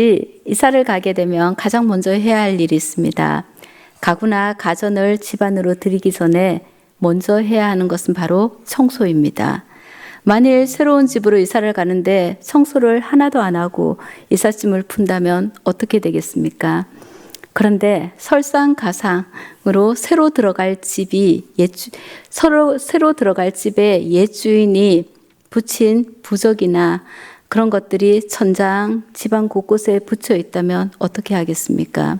이사를 가게 되면 가장 먼저 해야 할 일이 있습니다. 가구나 가전을 집안으로 들이기 전에 먼저 해야 하는 것은 바로 청소입니다. 만일 새로운 집으로 이사를 가는데 청소를 하나도 안 하고 이삿짐을 푼다면 어떻게 되겠습니까? 그런데 설상가상으로 새로 들어갈 집의 옛 주인이 붙인 부적이나 그런 것들이 천장, 집안 곳곳에 붙여 있다면 어떻게 하겠습니까?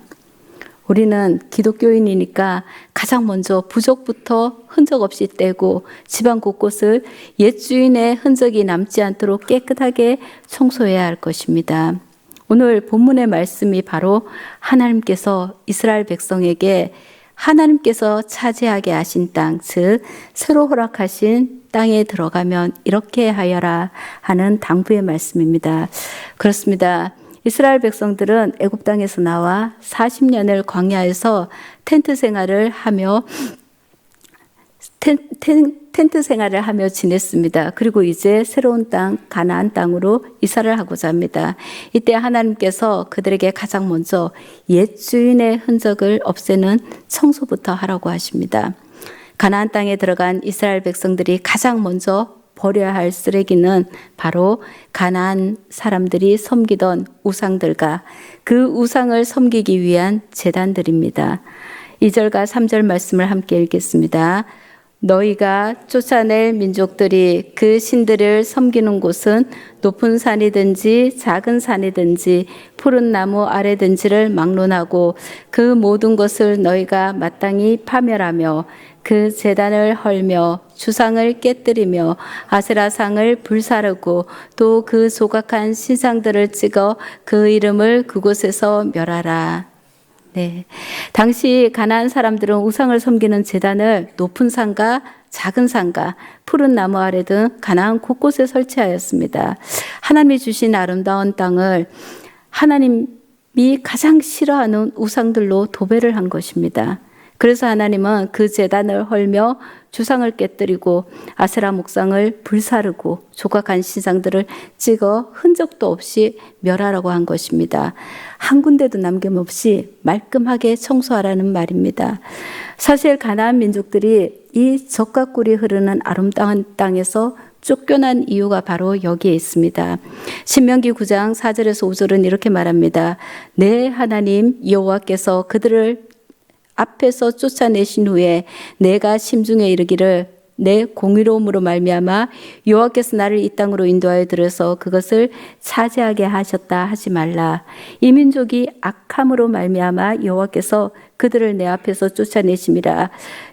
우리는 기독교인이니까 가장 먼저 부적부터 흔적 없이 떼고 집안 곳곳을 옛 주인의 흔적이 남지 않도록 깨끗하게 청소해야 할 것입니다. 오늘 본문의 말씀이 바로 하나님께서 이스라엘 백성에게 하나님께서 차지하게 하신 땅, 즉 새로 허락하신 땅에 들어가면 이렇게 하여라 하는 당부의 말씀입니다. 그렇습니다. 이스라엘 백성들은 애굽 땅에서 나와 40년을 광야에서 텐트 생활을 하며 지냈습니다. 그리고 이제 새로운 땅 가나안 땅으로 이사를 하고자 합니다. 이때 하나님께서 그들에게 가장 먼저 옛 주인의 흔적을 없애는 청소부터 하라고 하십니다. 가나안 땅에 들어간 이스라엘 백성들이 가장 먼저 버려야 할 쓰레기는 바로 가나안 사람들이 섬기던 우상들과 그 우상을 섬기기 위한 제단들입니다. 2절과 3절 말씀을 함께 읽겠습니다. 너희가 쫓아낼 민족들이 그 신들을 섬기는 곳은 높은 산이든지 작은 산이든지 푸른 나무 아래든지를 막론하고 그 모든 것을 너희가 마땅히 파멸하며 그 제단을 헐며 주상을 깨뜨리며 아세라상을 불사르고 또 그 조각한 신상들을 찍어 그 이름을 그곳에서 멸하라. 네, 당시 가나안 사람들은 우상을 섬기는 제단을 높은 산과 작은 산과 푸른 나무 아래 등 가나안 곳곳에 설치하였습니다. 하나님이 주신 아름다운 땅을 하나님이 가장 싫어하는 우상들로 도배를 한 것입니다. 그래서 하나님은 그 제단을 헐며 주상을 깨뜨리고 아세라 목상을 불사르고 조각한 신상들을 찍어 흔적도 없이 멸하라고 한 것입니다. 한 군데도 남김없이 말끔하게 청소하라는 말입니다. 사실 가나안 민족들이 이 젖과 꿀이 흐르는 아름다운 땅에서 쫓겨난 이유가 바로 여기에 있습니다. 신명기 9장 4절에서 5절은 이렇게 말합니다. 내 하나님 여호와께서 그들을 앞에서 쫓아내신 후에 내가 심중에 이르기를 내 공의로움으로 말미암아 여호와께서 나를 이 땅으로 인도하여 들여서 그것을 차지하게 하셨다 하지 말라. 이 민족이 악함으로 말미암아 여호와께서 그들을 내 앞에서 쫓아내심이라.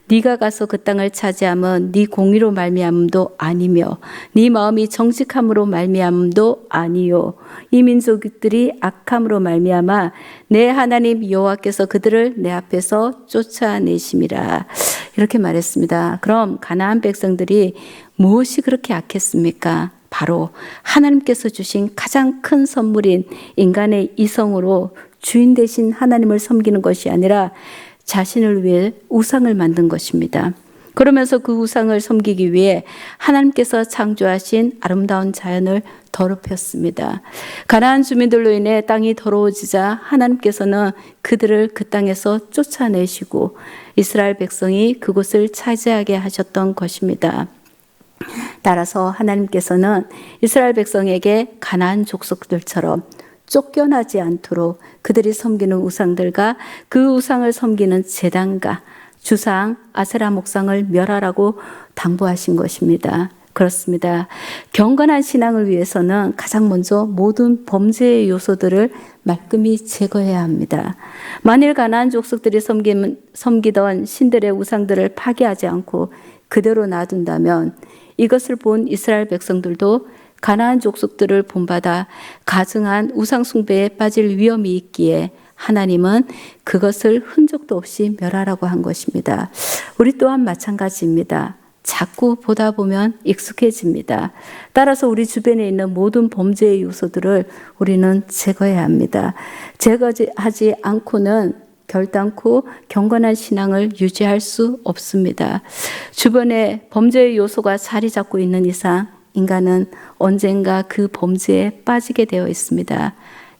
네가 가서 그 땅을 차지함은 네 공의로 말미암음도 아니며 네 마음이 정직함으로 말미암음도 아니요. 이 민족들이 악함으로 말미암아 내 하나님 여호와께서 그들을 내 앞에서 쫓아내심이라. 이렇게 말했습니다. 그럼 가나안 백성들이 무엇이 그렇게 악했습니까? 바로 하나님께서 주신 가장 큰 선물인 인간의 이성으로 주인 되신 하나님을 섬기는 것이 아니라 자신을 위해 우상을 만든 것입니다. 그러면서 그 우상을 섬기기 위해 하나님께서 창조하신 아름다운 자연을 더럽혔습니다. 가나안 주민들로 인해 땅이 더러워지자 하나님께서는 그들을 그 땅에서 쫓아내시고 이스라엘 백성이 그곳을 차지하게 하셨던 것입니다. 따라서 하나님께서는 이스라엘 백성에게 가나안 족속들처럼 쫓겨나지 않도록 그들이 섬기는 우상들과 그 우상을 섬기는 제단과 주상, 아세라 목상을 멸하라고 당부하신 것입니다. 그렇습니다. 경건한 신앙을 위해서는 가장 먼저 모든 범죄의 요소들을 말끔히 제거해야 합니다. 만일 가나안 족속들이 섬기던 신들의 우상들을 파괴하지 않고 그대로 놔둔다면 이것을 본 이스라엘 백성들도 가나안 족속들을 본받아 가증한 우상 숭배에 빠질 위험이 있기에 하나님은 그것을 흔적도 없이 멸하라고 한 것입니다. 우리 또한 마찬가지입니다. 자꾸 보다 보면 익숙해집니다. 따라서 우리 주변에 있는 모든 범죄의 요소들을 우리는 제거해야 합니다. 제거하지 않고는 결단코 경건한 신앙을 유지할 수 없습니다. 주변에 범죄의 요소가 자리 잡고 있는 이상 인간은 언젠가 그 범죄에 빠지게 되어 있습니다.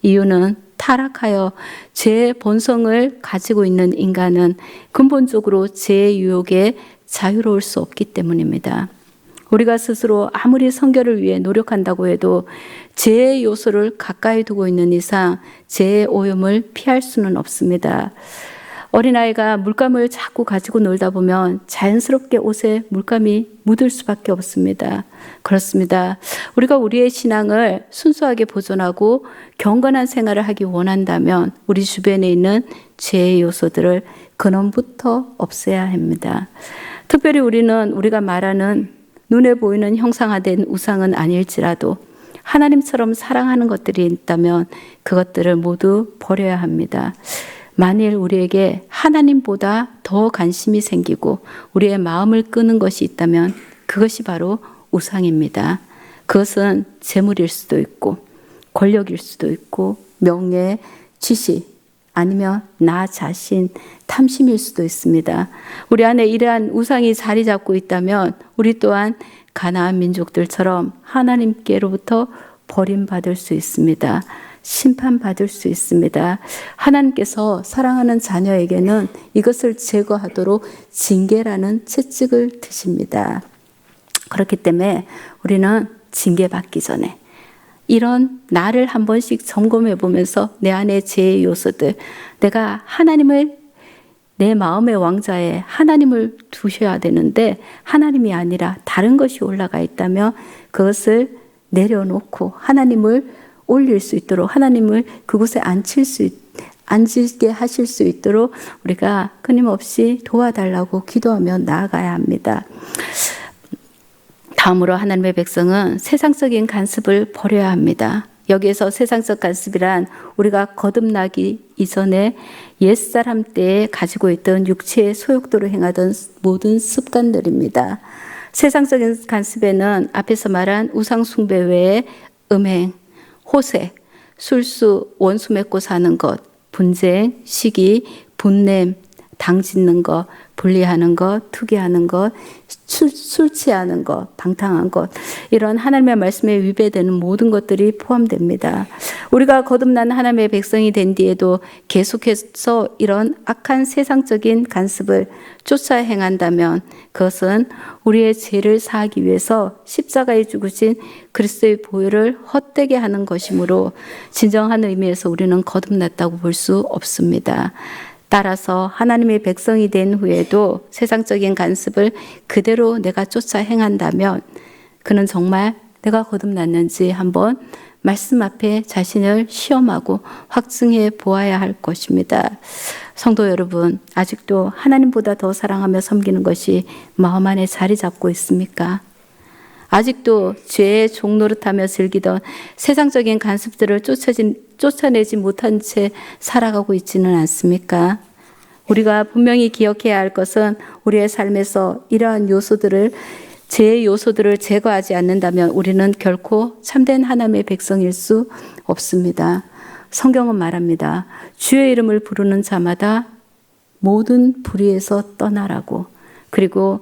이유는 타락하여 죄의 본성을 가지고 있는 인간은 근본적으로 죄의 유혹에 자유로울 수 없기 때문입니다. 우리가 스스로 아무리 성결을 위해 노력한다고 해도 죄의 요소를 가까이 두고 있는 이상 죄의 오염을 피할 수는 없습니다. 어린아이가 물감을 자꾸 가지고 놀다 보면 자연스럽게 옷에 물감이 묻을 수밖에 없습니다. 그렇습니다. 우리가 우리의 신앙을 순수하게 보존하고 경건한 생활을 하기 원한다면 우리 주변에 있는 죄의 요소들을 근원부터 없애야 합니다. 특별히 우리는 우리가 말하는 눈에 보이는 형상화된 우상은 아닐지라도 하나님처럼 사랑하는 것들이 있다면 그것들을 모두 버려야 합니다. 만일 우리에게 하나님보다 더 관심이 생기고 우리의 마음을 끄는 것이 있다면 그것이 바로 우상입니다. 그것은 재물일 수도 있고 권력일 수도 있고 명예, 지식 아니면 나 자신, 탐심일 수도 있습니다. 우리 안에 이러한 우상이 자리 잡고 있다면 우리 또한 가나안 민족들처럼 하나님께로부터 버림받을 수 있습니다. 심판받을 수 있습니다. 하나님께서 사랑하는 자녀에게는 이것을 제거하도록 징계라는 채찍을 드십니다. 그렇기 때문에 우리는 징계받기 전에 이런 나를 한 번씩 점검해 보면서 내 안에 죄의 요소들, 내가 하나님을 내 마음의 왕자에 하나님을 두셔야 되는데 하나님이 아니라 다른 것이 올라가 있다면 그것을 내려놓고 하나님을 올릴 수 있도록 하나님을 그곳에 앉게 하실 수 있도록 우리가 끊임없이 도와달라고 기도하며 나아가야 합니다. 다음으로 하나님의 백성은 세상적인 간습을 버려야 합니다. 여기에서 세상적 간습이란 우리가 거듭나기 이전에 옛사람 때에 가지고 있던 육체의 소욕도로 행하던 모든 습관들입니다. 세상적인 간습에는 앞에서 말한 우상 숭배 외에 음행, 호색, 술수, 원수 맺고 사는 것, 분쟁, 시기, 분냄, 당짓는 것, 분리하는 것, 투기하는 것, 술 취하는 것, 방탕한 것, 이런 하나님의 말씀에 위배되는 모든 것들이 포함됩니다. 우리가 거듭난 하나님의 백성이 된 뒤에도 계속해서 이런 악한 세상적인 간습을 쫓아 행한다면 그것은 우리의 죄를 사하기 위해서 십자가에 죽으신 그리스도의 보혈을 헛되게 하는 것이므로 진정한 의미에서 우리는 거듭났다고 볼 수 없습니다. 따라서 하나님의 백성이 된 후에도 세상적인 간습을 그대로 내가 쫓아 행한다면 그는 정말 내가 거듭났는지 한번 말씀 앞에 자신을 시험하고 확증해 보아야 할 것입니다. 성도 여러분, 아직도 하나님보다 더 사랑하며 섬기는 것이 마음 안에 자리 잡고 있습니까? 아직도 죄의 종노릇하며 즐기던 세상적인 간습들을 쫓아내지 못한 채 살아가고 있지는 않습니까? 우리가 분명히 기억해야 할 것은 우리의 삶에서 이러한 죄의 요소들을 제거하지 않는다면 우리는 결코 참된 하나님의 백성일 수 없습니다. 성경은 말합니다. 주의 이름을 부르는 자마다 모든 불의에서 떠나라고. 그리고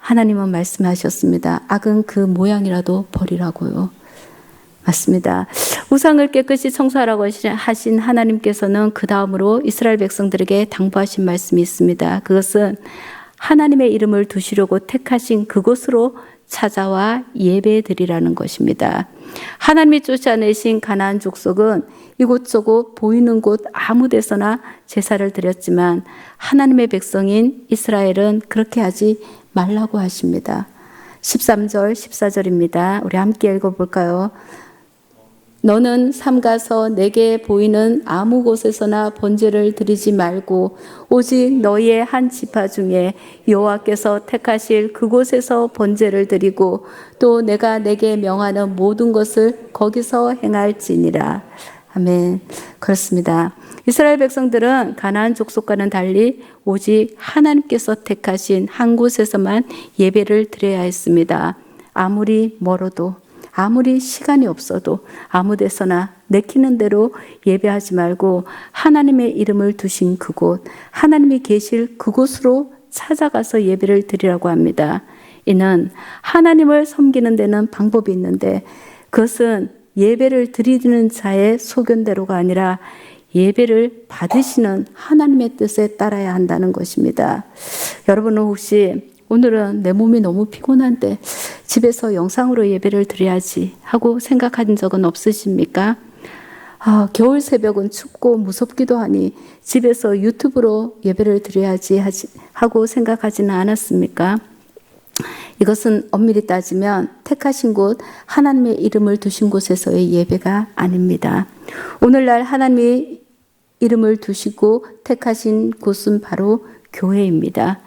하나님은 말씀하셨습니다. 악은 그 모양이라도 버리라고요. 맞습니다. 우상을 깨끗이 청소하라고 하신 하나님께서는 그 다음으로 이스라엘 백성들에게 당부하신 말씀이 있습니다. 그것은 하나님의 이름을 두시려고 택하신 그곳으로 찾아와 예배드리라는 것입니다. 하나님이 쫓아내신 가나안 족속은 이곳저곳 보이는 곳 아무 데서나 제사를 드렸지만 하나님의 백성인 이스라엘은 그렇게 하지 말라고 하십니다. 13절, 14절입니다. 우리 함께 읽어볼까요? 너는 삼가서 내게 보이는 아무 곳에서나 번제를 드리지 말고 오직 너희의 한 지파 중에 여호와께서 택하실 그곳에서 번제를 드리고 또 내가 내게 명하는 모든 것을 거기서 행할지니라. 아멘. 그렇습니다. 이스라엘 백성들은 가나안 족속과는 달리 오직 하나님께서 택하신 한 곳에서만 예배를 드려야 했습니다. 아무리 멀어도 아무리 시간이 없어도 아무 데서나 내키는 대로 예배하지 말고 하나님의 이름을 두신 그곳, 하나님이 계실 그곳으로 찾아가서 예배를 드리라고 합니다. 이는 하나님을 섬기는 데는 방법이 있는데 그것은 예배를 드리는 자의 소견대로가 아니라 예배를 받으시는 하나님의 뜻에 따라야 한다는 것입니다. 여러분은 혹시 오늘은 내 몸이 너무 피곤한데 집에서 영상으로 예배를 드려야지 하고 생각한 적은 없으십니까? 겨울 새벽은 춥고 무섭기도 하니 집에서 유튜브로 예배를 드려야지 하고 생각하지는 않았습니까? 이것은 엄밀히 따지면 택하신 곳, 하나님의 이름을 두신 곳에서의 예배가 아닙니다. 오늘날 하나님의 이름을 두시고 택하신 곳은 바로 교회입니다.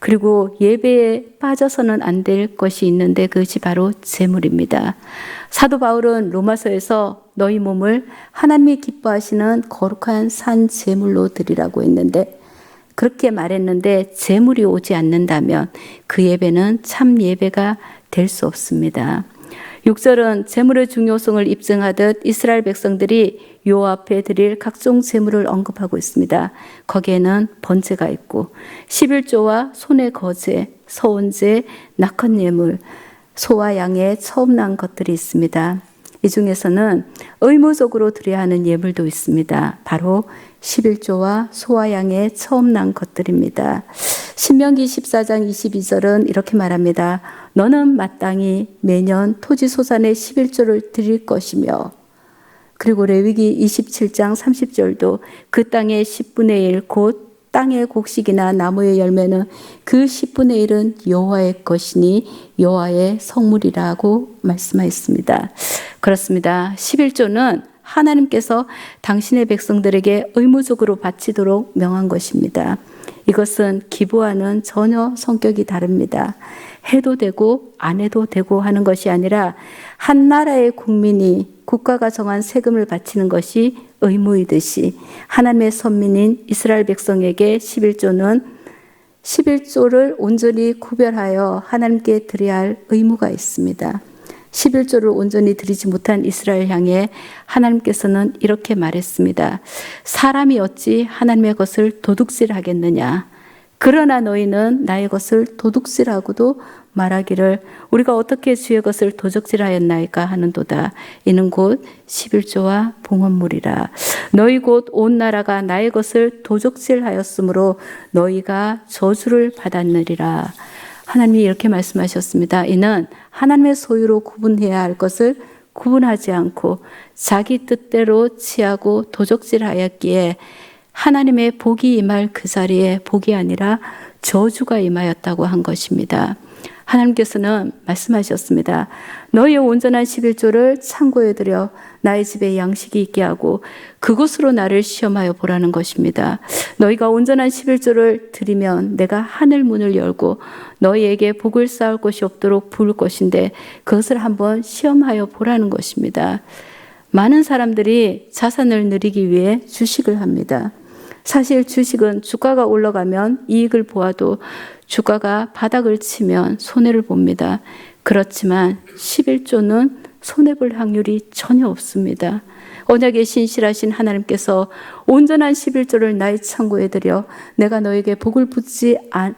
그리고 예배에 빠져서는 안 될 것이 있는데 그것이 바로 제물입니다. 사도 바울은 로마서에서 너희 몸을 하나님이 기뻐하시는 거룩한 산 제물로 드리라고 했는데, 그렇게 말했는데 제물이 오지 않는다면 그 예배는 참 예배가 될 수 없습니다. 6절은 제물의 중요성을 입증하듯 이스라엘 백성들이 여호와 앞에 드릴 각종 제물을 언급하고 있습니다. 거기에는 번제가 있고 11조와 손의 거제, 서원제, 낙헌 예물, 소와 양의 처음 난 것들이 있습니다. 이 중에서는 의무적으로 드려야 하는 예물도 있습니다. 바로 11조와 소와 양의 처음 난 것들입니다. 신명기 14장 22절은 이렇게 말합니다. 너는 마땅히 매년 토지 소산의 11조를 드릴 것이며, 그리고 레위기 27장 30절도 그 땅의 10분의 1 곧 땅의 곡식이나 나무의 열매는 그 10분의 1은 여호와의 것이니 여호와의 성물이라고 말씀하였습니다. 그렇습니다. 11조는 하나님께서 당신의 백성들에게 의무적으로 바치도록 명한 것입니다. 이것은 기부와는 전혀 성격이 다릅니다. 해도 되고 안 해도 되고 하는 것이 아니라 한 나라의 국민이 국가가 정한 세금을 바치는 것이 의무이듯이 하나님의 선민인 이스라엘 백성에게 11조를 온전히 구별하여 하나님께 드려야 할 의무가 있습니다. 11조를 온전히 드리지 못한 이스라엘 향해 하나님께서는 이렇게 말했습니다. 사람이 어찌 하나님의 것을 도둑질하겠느냐. 그러나 너희는 나의 것을 도둑질하고도 말하기를 우리가 어떻게 주의 것을 도적질하였나이까 하는도다. 이는 곧 11조와 봉헌물이라. 너희 곧 온 나라가 나의 것을 도적질하였으므로 너희가 저주를 받았느리라. 하나님이 이렇게 말씀하셨습니다. 이는 하나님의 소유로 구분해야 할 것을 구분하지 않고 자기 뜻대로 취하고 도적질하였기에 하나님의 복이 임할 그 자리에 복이 아니라 저주가 임하였다고 한 것입니다. 하나님께서는 말씀하셨습니다. 너희의 온전한 11조를 창고에 들여 나의 집에 양식이 있게 하고 그곳으로 나를 시험하여 보라는 것입니다. 너희가 온전한 11조를 드리면 내가 하늘 문을 열고 너희에게 복을 쌓을 곳이 없도록 부을 것인데 그것을 한번 시험하여 보라는 것입니다. 많은 사람들이 자산을 누리기 위해 주식을 합니다. 사실 주식은 주가가 올라가면 이익을 보아도 주가가 바닥을 치면 손해를 봅니다. 그렇지만 11조는 손해볼 확률이 전혀 없습니다. 언약에 신실하신 하나님께서 온전한 11조를 나의 창고에 들여 내가 너에게 복을 붙는지 안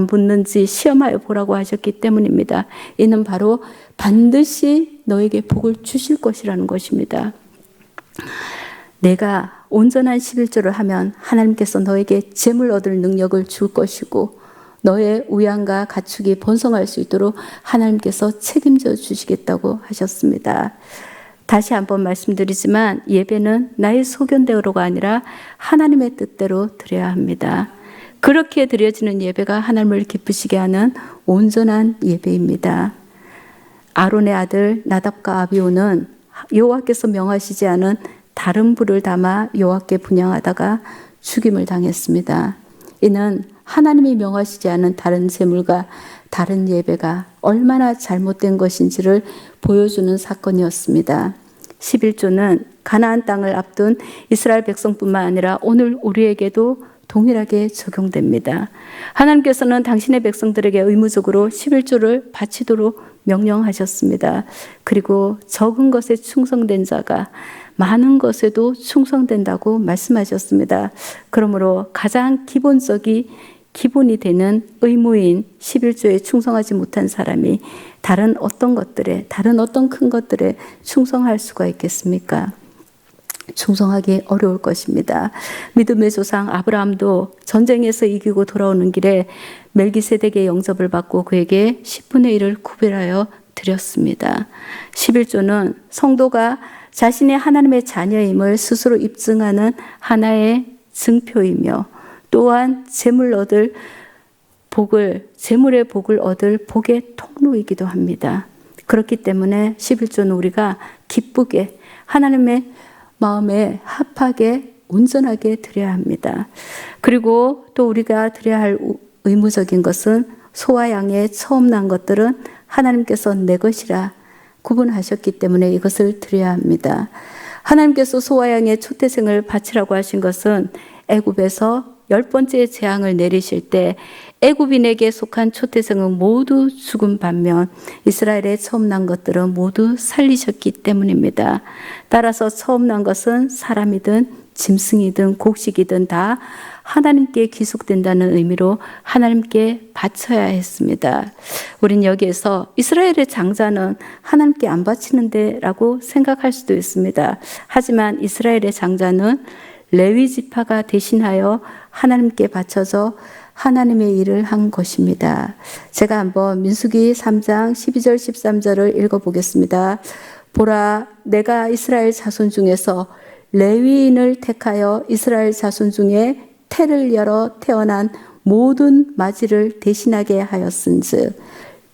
붙는지 시험하여 보라고 하셨기 때문입니다. 이는 바로 반드시 너에게 복을 주실 것이라는 것입니다. 내가 온전한 11조를 하면 하나님께서 너에게 재물 얻을 능력을 줄 것이고 너의 우양과 가축이 번성할 수 있도록 하나님께서 책임져 주시겠다고 하셨습니다. 다시 한번 말씀드리지만 예배는 나의 소견대로가 아니라 하나님의 뜻대로 드려야 합니다. 그렇게 드려지는 예배가 하나님을 기쁘시게 하는 온전한 예배입니다. 아론의 아들 나답과 아비후는 여호와께서 명하시지 않은 다른 불을 담아 여호와께 분향하다가 죽임을 당했습니다. 이는 하나님이 명하시지 않은 다른 제물과 다른 예배가 얼마나 잘못된 것인지를 보여주는 사건이었습니다. 11조는 가나안 땅을 앞둔 이스라엘 백성뿐만 아니라 오늘 우리에게도 동일하게 적용됩니다. 하나님께서는 당신의 백성들에게 의무적으로 11조를 바치도록 명령하셨습니다. 그리고 적은 것에 충성된 자가 많은 것에도 충성된다고 말씀하셨습니다. 그러므로 가장 기본적인 기본이 되는 의무인 11조에 충성하지 못한 사람이 다른 어떤 큰 것들에 충성할 수가 있겠습니까? 충성하기 어려울 것입니다. 믿음의 조상 아브라함도 전쟁에서 이기고 돌아오는 길에 멜기세덱의 영접을 받고 그에게 10분의 1을 구별하여 드렸습니다. 11조는 성도가 자신의 하나님의 자녀임을 스스로 입증하는 하나의 증표이며 또한 재물의 복을 얻을 복의 통로이기도 합니다. 그렇기 때문에 11조는 우리가 기쁘게 하나님의 마음에 합하게 온전하게 드려야 합니다. 그리고 또 우리가 드려야 할 의무적인 것은 소와 양의 처음 난 것들은 하나님께서 내 것이라 구분하셨기 때문에 이것을 드려야 합니다. 하나님께서 소와 양의 초태생을 바치라고 하신 것은 애굽에서 10번째 재앙을 내리실 때 애굽인에게 속한 초태생은 모두 죽은 반면 이스라엘의 처음 난 것들은 모두 살리셨기 때문입니다. 따라서 처음 난 것은 사람이든 짐승이든 곡식이든 다 하나님께 귀속된다는 의미로 하나님께 바쳐야 했습니다. 우린 여기에서 이스라엘의 장자는 하나님께 안 바치는데 라고 생각할 수도 있습니다. 하지만 이스라엘의 장자는 레위 지파가 대신하여 하나님께 바쳐서 하나님의 일을 한 것입니다. 제가 한번 민수기 3장 12절 13절을 읽어보겠습니다. 보라, 내가 이스라엘 자손 중에서 레위인을 택하여 이스라엘 자손 중에 태를 열어 태어난 모든 맞이를 대신하게 하였은즉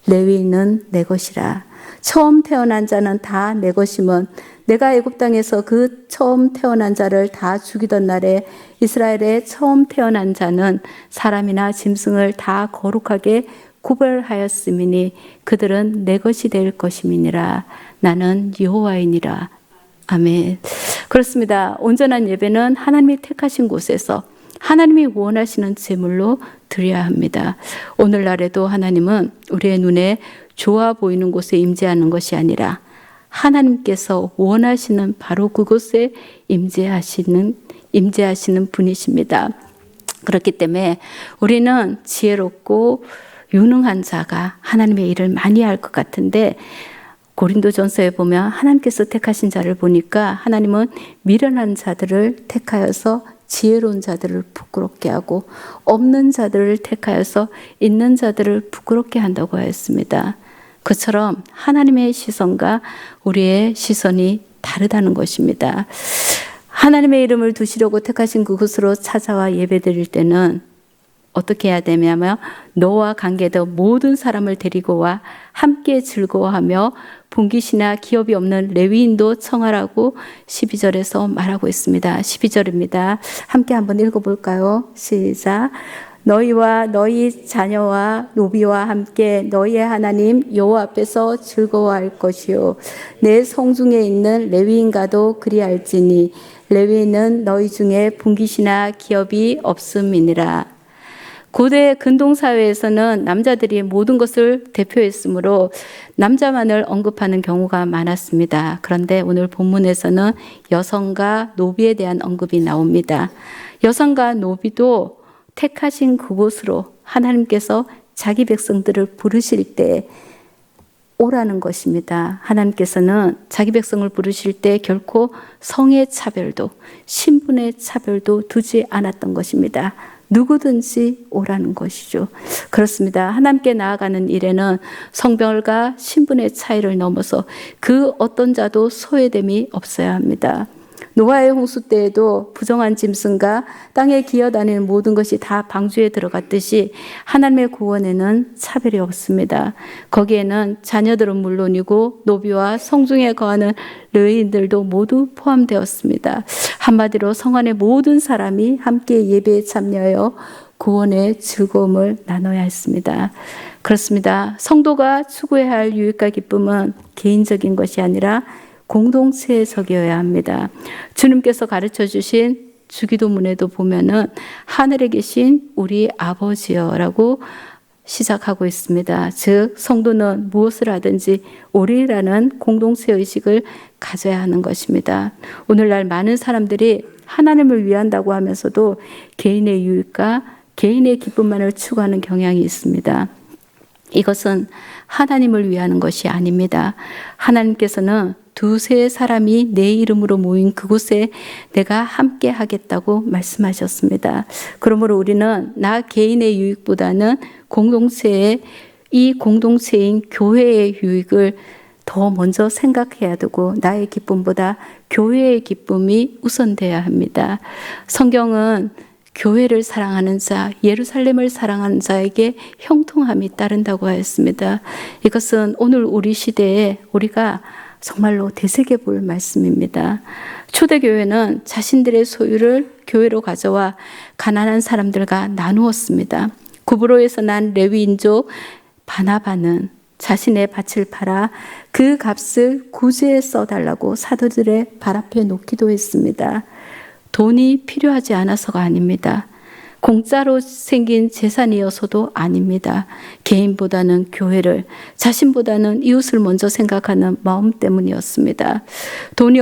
레위인은 내 것이라. 처음 태어난 자는 다 내 것임은 내가 애굽 땅에서 그 처음 태어난 자를 다 죽이던 날에 이스라엘의 처음 태어난 자는 사람이나 짐승을 다 거룩하게 구별하였음이니 그들은 내 것이 될 것임이니라. 나는 여호와이니라. 아멘. 그렇습니다. 온전한 예배는 하나님이 택하신 곳에서 하나님이 원하시는 제물로 드려야 합니다. 오늘날에도 하나님은 우리의 눈에 좋아 보이는 곳에 임재하는 것이 아니라 하나님께서 원하시는 바로 그곳에 임재하시는 분이십니다. 그렇기 때문에 우리는 지혜롭고 유능한 자가 하나님의 일을 많이 할 것 같은데 고린도전서에 보면 하나님께서 택하신 자를 보니까 하나님은 미련한 자들을 택하여서 지혜로운 자들을 부끄럽게 하고 없는 자들을 택하여서 있는 자들을 부끄럽게 한다고 하였습니다. 그처럼 하나님의 시선과 우리의 시선이 다르다는 것입니다. 하나님의 이름을 두시려고 택하신 그곳으로 찾아와 예배드릴 때는 어떻게 해야 되냐면 너와 관계된 모든 사람을 데리고 와 함께 즐거워하며 분깃이나 기업이 없는 레위인도 청하라고 12절에서 말하고 있습니다. 12절입니다. 함께 한번 읽어볼까요? 시작. 너희와 너희 자녀와 노비와 함께 너희의 하나님 여호와 앞에서 즐거워할 것이요 내 성중에 있는 레위인과도 그리할지니 레위인은 너희 중에 분깃이나 기업이 없음이니라. 고대 근동사회에서는 남자들이 모든 것을 대표했으므로 남자만을 언급하는 경우가 많았습니다. 그런데 오늘 본문에서는 여성과 노비에 대한 언급이 나옵니다. 여성과 노비도 택하신 그곳으로 하나님께서 자기 백성들을 부르실 때 오라는 것입니다. 하나님께서는 자기 백성을 부르실 때 결코 성의 차별도 신분의 차별도 두지 않았던 것입니다. 누구든지 오라는 것이죠. 그렇습니다. 하나님께 나아가는 일에는 성별과 신분의 차이를 넘어서 그 어떤 자도 소외됨이 없어야 합니다. 노아의 홍수 때에도 부정한 짐승과 땅에 기어다니는 모든 것이 다 방주에 들어갔듯이 하나님의 구원에는 차별이 없습니다. 거기에는 자녀들은 물론이고 노비와 성중에 거하는 레위인들도 모두 포함되었습니다. 한마디로 성 안의 모든 사람이 함께 예배에 참여하여 구원의 즐거움을 나눠야 했습니다. 그렇습니다. 성도가 추구해야 할 유익과 기쁨은 개인적인 것이 아니라 공동체적이어야 합니다. 주님께서 가르쳐 주신 주기도문에도 보면은 하늘에 계신 우리 아버지여라고 시작하고 있습니다. 즉 성도는 무엇을 하든지 우리라는 공동체 의식을 가져야 하는 것입니다. 오늘날 많은 사람들이 하나님을 위한다고 하면서도 개인의 유익과 개인의 기쁨만을 추구하는 경향이 있습니다. 이것은 하나님을 위하는 것이 아닙니다. 하나님께서는 두세 사람이 내 이름으로 모인 그곳에 내가 함께 하겠다고 말씀하셨습니다. 그러므로 우리는 나 개인의 유익보다는 이 공동체인 교회의 유익을 더 먼저 생각해야 되고 나의 기쁨보다 교회의 기쁨이 우선돼야 합니다. 성경은 교회를 사랑하는 자, 예루살렘을 사랑하는 자에게 형통함이 따른다고 하였습니다. 이것은 오늘 우리 시대에 우리가 정말로 되새겨 볼 말씀입니다. 초대교회는 자신들의 소유를 교회로 가져와 가난한 사람들과 나누었습니다. 구브로에서 난 레위인족 바나바는 자신의 밭을 팔아 그 값을 구제에 써달라고 사도들의 발 앞에 놓기도 했습니다. 돈이 필요하지 않아서가 아닙니다. 공짜로 생긴 재산이어서도 아닙니다. 개인보다는 교회를, 자신보다는 이웃을 먼저 생각하는 마음 때문이었습니다. 돈이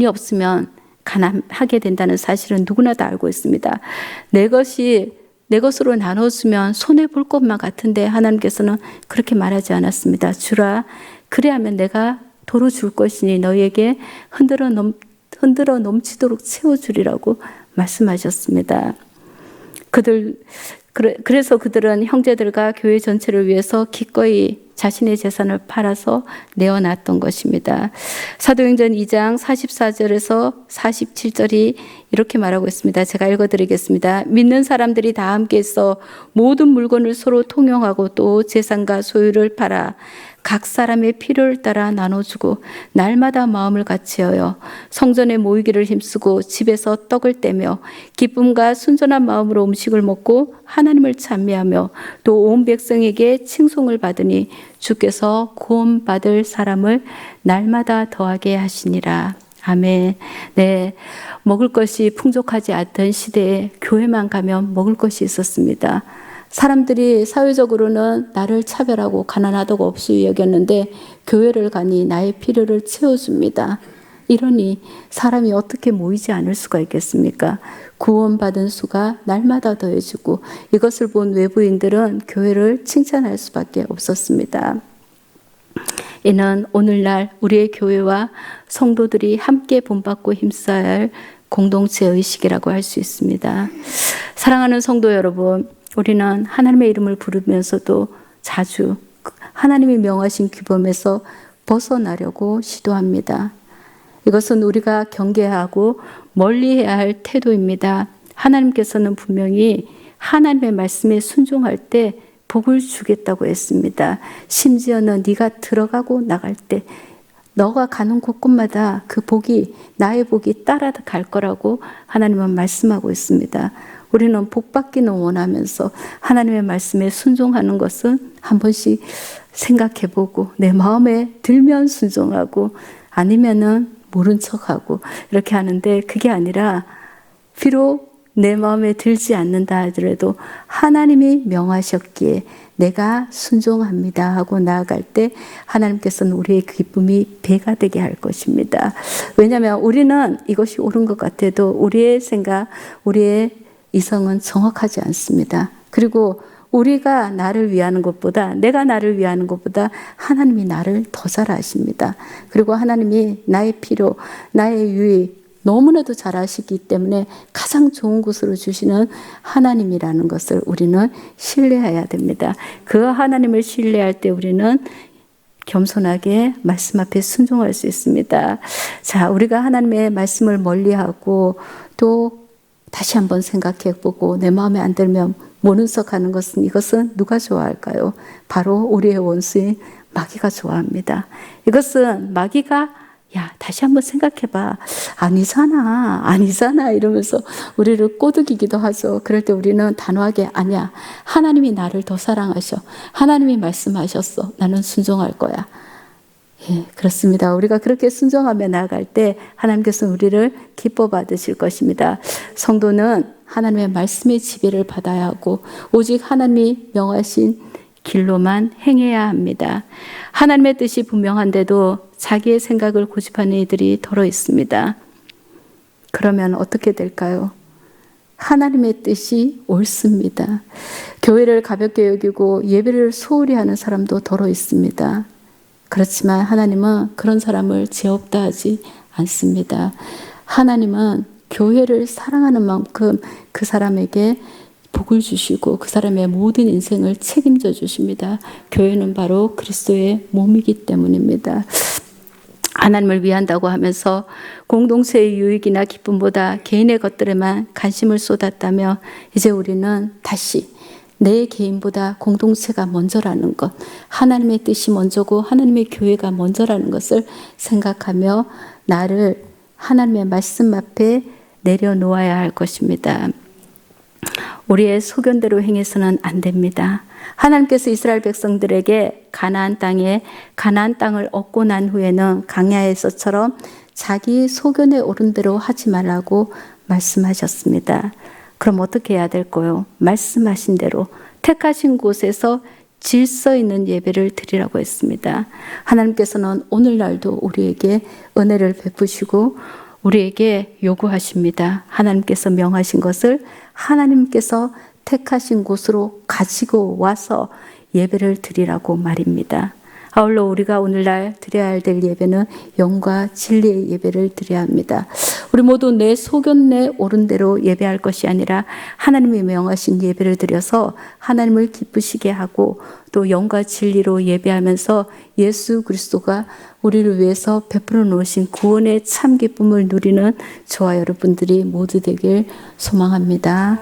없으면 가난하게 된다는 사실은 누구나 다 알고 있습니다. 내 것으로 나눠주면 손해볼 것만 같은데 하나님께서는 그렇게 말하지 않았습니다. 주라, 그래야면 내가 도로 줄 것이니 너희에게 흔들어 넘치도록 채워주리라고 말씀하셨습니다. 그래서 그들은 형제들과 교회 전체를 위해서 기꺼이 자신의 재산을 팔아서 내어놨던 것입니다. 사도행전 2장 44절에서 47절이 이렇게 말하고 있습니다. 제가 읽어드리겠습니다. 믿는 사람들이 다 함께해서 모든 물건을 서로 통용하고 또 재산과 소유를 팔아 각 사람의 필요를 따라 나눠주고 날마다 마음을 같이하여 성전에 모이기를 힘쓰고 집에서 떡을 떼며 기쁨과 순전한 마음으로 음식을 먹고 하나님을 찬미하며 또 온 백성에게 칭송을 받으니 주께서 구원받을 사람을 날마다 더하게 하시니라. 아멘. 네, 먹을 것이 풍족하지 않던 시대에 교회만 가면 먹을 것이 있었습니다. 사람들이 사회적으로는 나를 차별하고 가난하다고 없이 여겼는데 교회를 가니 나의 필요를 채워줍니다. 이러니 사람이 어떻게 모이지 않을 수가 있겠습니까? 구원받은 수가 날마다 더해지고 이것을 본 외부인들은 교회를 칭찬할 수밖에 없었습니다. 이는 오늘날 우리의 교회와 성도들이 함께 본받고 힘써야 할 공동체 의식이라고 할 수 있습니다. 사랑하는 성도 여러분, 우리는 하나님의 이름을 부르면서도 자주 하나님이 명하신 규범에서 벗어나려고 시도합니다. 이것은 우리가 경계하고 멀리해야 할 태도입니다. 하나님께서는 분명히 하나님의 말씀에 순종할 때 복을 주겠다고 했습니다. 심지어는 네가 들어가고 나갈 때 너가 가는 곳곳마다 그 복이, 나의 복이 따라갈 거라고 하나님은 말씀하고 있습니다. 우리는 복 받기는 원하면서 하나님의 말씀에 순종하는 것은 한 번씩 생각해 보고 내 마음에 들면 순종하고 아니면은 모른 척하고 이렇게 하는데, 그게 아니라 비록 내 마음에 들지 않는다 하더라도 하나님이 명하셨기에 내가 순종합니다 하고 나아갈 때 하나님께서는 우리의 기쁨이 배가 되게 할 것입니다. 왜냐하면 우리는 이것이 옳은 것 같아도 우리의 생각, 우리의 이성은 정확하지 않습니다. 그리고 우리가 나를 위하는 것보다, 내가 나를 위하는 것보다 하나님이 나를 더 잘 아십니다. 그리고 하나님이 나의 필요, 나의 유익 너무나도 잘 아시기 때문에 가장 좋은 곳으로 주시는 하나님이라는 것을 우리는 신뢰해야 됩니다. 그 하나님을 신뢰할 때 우리는 겸손하게 말씀 앞에 순종할 수 있습니다. 자, 우리가 하나님의 말씀을 멀리하고 또 다시 한번 생각해보고 내 마음에 안 들면 모른 척하는 것은, 이것은 누가 좋아할까요? 바로 우리의 원수인 마귀가 좋아합니다. 이것은 마귀가 야, 다시 한번 생각해봐. 아니잖아 이러면서 우리를 꼬드기기도 하죠. 그럴 때 우리는 단호하게 아니야, 하나님이 나를 더 사랑하셔, 하나님이 말씀하셨어, 나는 순종할 거야. 예, 그렇습니다. 우리가 그렇게 순종하며 나아갈 때 하나님께서 우리를 기뻐 받으실 것입니다. 성도는 하나님의 말씀의 지배를 받아야 하고 오직 하나님이 명하신 길로만 행해야 합니다. 하나님의 뜻이 분명한데도 자기의 생각을 고집하는 이들이 더러 있습니다. 그러면 어떻게 될까요? 하나님의 뜻이 옳습니다. 교회를 가볍게 여기고 예배를 소홀히 하는 사람도 더러 있습니다. 그렇지만 하나님은 그런 사람을 죄 없다 하지 않습니다. 하나님은 교회를 사랑하는 만큼 그 사람에게 복을 주시고 그 사람의 모든 인생을 책임져 주십니다. 교회는 바로 그리스도의 몸이기 때문입니다. 하나님을 위한다고 하면서 공동체의 유익이나 기쁨보다 개인의 것들에만 관심을 쏟았다며 이제 우리는 다시 내 개인보다 공동체가 먼저라는 것, 하나님의 뜻이 먼저고 하나님의 교회가 먼저라는 것을 생각하며 나를 하나님의 말씀 앞에 내려놓아야 할 것입니다. 우리의 소견대로 행해서는 안 됩니다. 하나님께서 이스라엘 백성들에게 가나안 땅을 얻고 난 후에는 광야에서처럼 자기 소견에 오른 대로 하지 말라고 말씀하셨습니다. 그럼 어떻게 해야 될까요? 말씀하신 대로 택하신 곳에서 질서 있는 예배를 드리라고 했습니다. 하나님께서는 오늘날도 우리에게 은혜를 베푸시고 우리에게 요구하십니다. 하나님께서 명하신 것을 하나님께서 택하신 곳으로 가지고 와서 예배를 드리라고 말입니다. 아울러 우리가 오늘날 드려야 될 예배는 영과 진리의 예배를 드려야 합니다. 우리 모두 내 소견내 옳은 대로 예배할 것이 아니라 하나님이 명하신 예배를 드려서 하나님을 기쁘시게 하고 또 영과 진리로 예배하면서 예수 그리스도가 우리를 위해서 베풀어 놓으신 구원의 참 기쁨을 누리는 저와 여러분들이 모두 되길 소망합니다.